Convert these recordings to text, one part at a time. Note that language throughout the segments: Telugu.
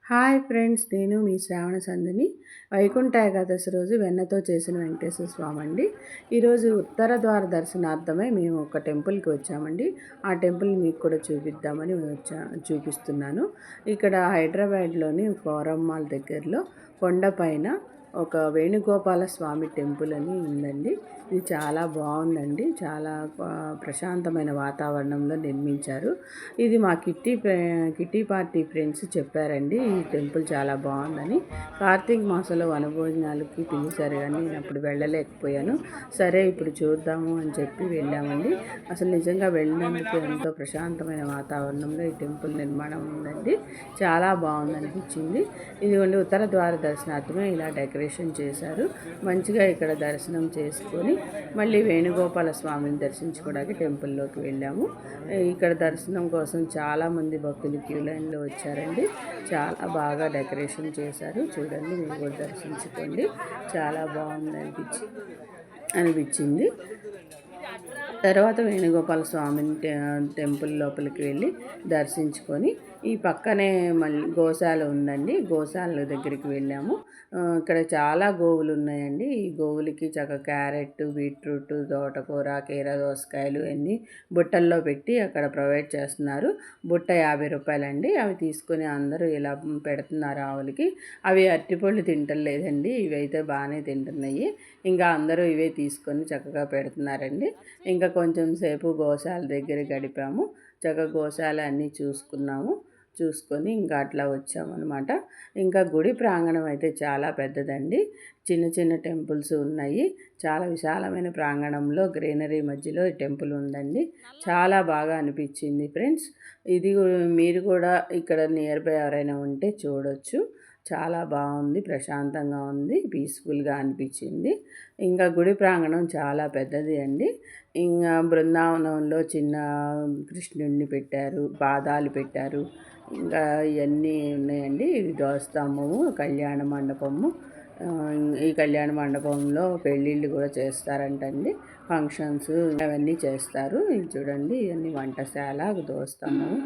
హాయ్ ఫ్రెండ్స్, నేను మీ శ్రావణ సంధిని. వైకుంఠ ఏకాదశి రోజు వెన్నతో చేసిన వెంకటేశ్వర స్వామి అండి. ఈరోజు ఉత్తర ద్వార దర్శనార్థమై మేము ఒక టెంపుల్కి వచ్చామండి. ఆ టెంపుల్ మీకు కూడా చూపిద్దామని చూపిస్తున్నాను. ఇక్కడ హైదరాబాద్లోని ఫోరం మాల్ దగ్గరలో కొండపైన ఒక వేణుగోపాల స్వామి టెంపుల్ అని ఉందండి. ఇది చాలా బాగుందండి. చాలా ప్రశాంతమైన వాతావరణంలో నిర్మించారు. ఇది మా కిట్టి పార్టీ ఫ్రెండ్స్ చెప్పారండి, ఈ టెంపుల్ చాలా బాగుందని. కార్తీక మాసంలో వనభోజనాలకి పిలిచారు కానీ నేను అప్పుడు వెళ్ళలేకపోయాను. సరే ఇప్పుడు చూద్దాము అని చెప్పి వెళ్ళామండి. అసలు నిజంగా వెళ్ళినందుకు ఎంతో ప్రశాంతమైన వాతావరణంలో ఈ టెంపుల్ నిర్మాణం ఉందండి. చాలా బాగుంది అనిపించింది. ఇదిగోండి ఉత్తర ద్వార దర్శనార్థమే ఇలా డెకరేషన్ చేశారు. మంచిగా ఇక్కడ దర్శనం చేసుకొని మళ్ళీ వేణుగోపాల స్వామిని దర్శించుకోవడానికి టెంపుల్లోకి వెళ్ళాము. ఇక్కడ దర్శనం కోసం చాలామంది భక్తులు క్యూ లైన్లో వచ్చారండి. చాలా బాగా డెకరేషన్ చేశారు. చూడండి, మీరు కూడా దర్శించుకోండి. చాలా బాగుంది అనిపించింది. తర్వాత వేణుగోపాల స్వామిని టెంపుల్ లోపలికి వెళ్ళి దర్శించుకొని ఈ పక్కనే మళ్ళీ గోశాల ఉందండి. గోశాల దగ్గరికి వెళ్ళాము. ఇక్కడ చాలా గోవులు ఉన్నాయండి. ఈ గోవులకి క్యారెట్, బీట్రూట్, తోటకూర, కీర దోసకాయలు అన్నీ బుట్టల్లో పెట్టి అక్కడ ప్రొవైడ్ చేస్తున్నారు. బుట్ట 50 రూపాయలండి. అవి తీసుకొని అందరూ ఇలా పెడుతున్నారు ఆవులకి. అవి అరటిపళ్ళు తింటలేదండి, ఇవైతే బాగానే తింటున్నాయి. ఇంకా అందరూ ఇవే తీసుకొని చక్కగా పెడుతున్నారండి. ఇంకా కొంచెం సేపు గోశాల దగ్గర గడిపాము. చక్కగా గోశాల అన్నీ చూసుకొని ఇంకా అట్లా వచ్చామన్నమాట. ఇంకా గుడి ప్రాంగణం అయితే చాలా పెద్దదండి. చిన్న చిన్న టెంపుల్స్ ఉన్నాయి. చాలా విశాలమైన ప్రాంగణంలో గ్రీనరీ మధ్యలో ఈ టెంపుల్ ఉందండి. చాలా బాగా అనిపించింది ఫ్రెండ్స్. ఇది మీరు కూడా ఇక్కడ నియర్ బై ఎవరైనా ఉంటే చూడొచ్చు. చాలా బాగుంది, ప్రశాంతంగా ఉంది, పీస్ఫుల్గా అనిపించింది. ఇంకా గుడి ప్రాంగణం చాలా పెద్దది అండి. ఇంకా బృందావనంలో చిన్న కృష్ణుడిని పెట్టారు, పాదాలు పెట్టారు. ఇంకా ఇవన్నీ ఉన్నాయండి. ఇది ధ్వజస్తంభము, కళ్యాణ మండపము. ఈ కళ్యాణ మండపంలో పెళ్ళిళ్ళు కూడా చేస్తారంటండి. ఫంక్షన్స్ అవన్నీ చేస్తారు. ఇది చూడండి, ఇవన్నీ వంటశాల, ధ్వజస్తంభము.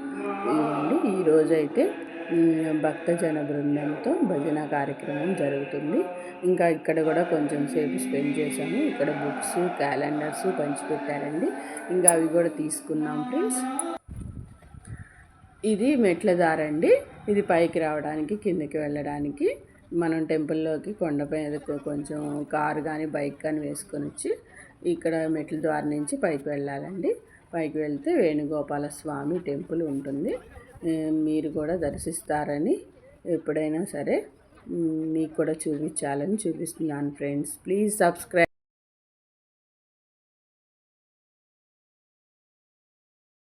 ఇవ్వండి. ఈరోజైతే భక్తజన బృందంతో భజన కార్యక్రమం జరుగుతుంది. ఇంకా ఇక్కడ కూడా కొంచెం సేపు స్పెండ్ చేశాము. ఇక్కడ బుక్స్, క్యాలెండర్స్ పంచిపెట్టారండి. ఇంకా అవి కూడా తీసుకున్నాం ఫ్రెండ్స్. ఇది మెట్ల దారండి. ఇది పైకి రావడానికి, కిందకి వెళ్ళడానికి. మనం టెంపుల్లోకి కొండపై కొంచెం కారు కానీ బైక్ కానీ వేసుకొని వచ్చి ఇక్కడ మెట్ల ద్వారా నుంచి పైకి వెళ్ళాలండి. పైకి వెళ్తే వేణుగోపాల స్వామి టెంపుల్ ఉంటుంది. మీరు కూడా దర్శిస్తారని ఎప్పుడైనా సరే మీకు కూడా చూపించాలని చూపిస్తున్నాను ఫ్రెండ్స్. Please subscribe.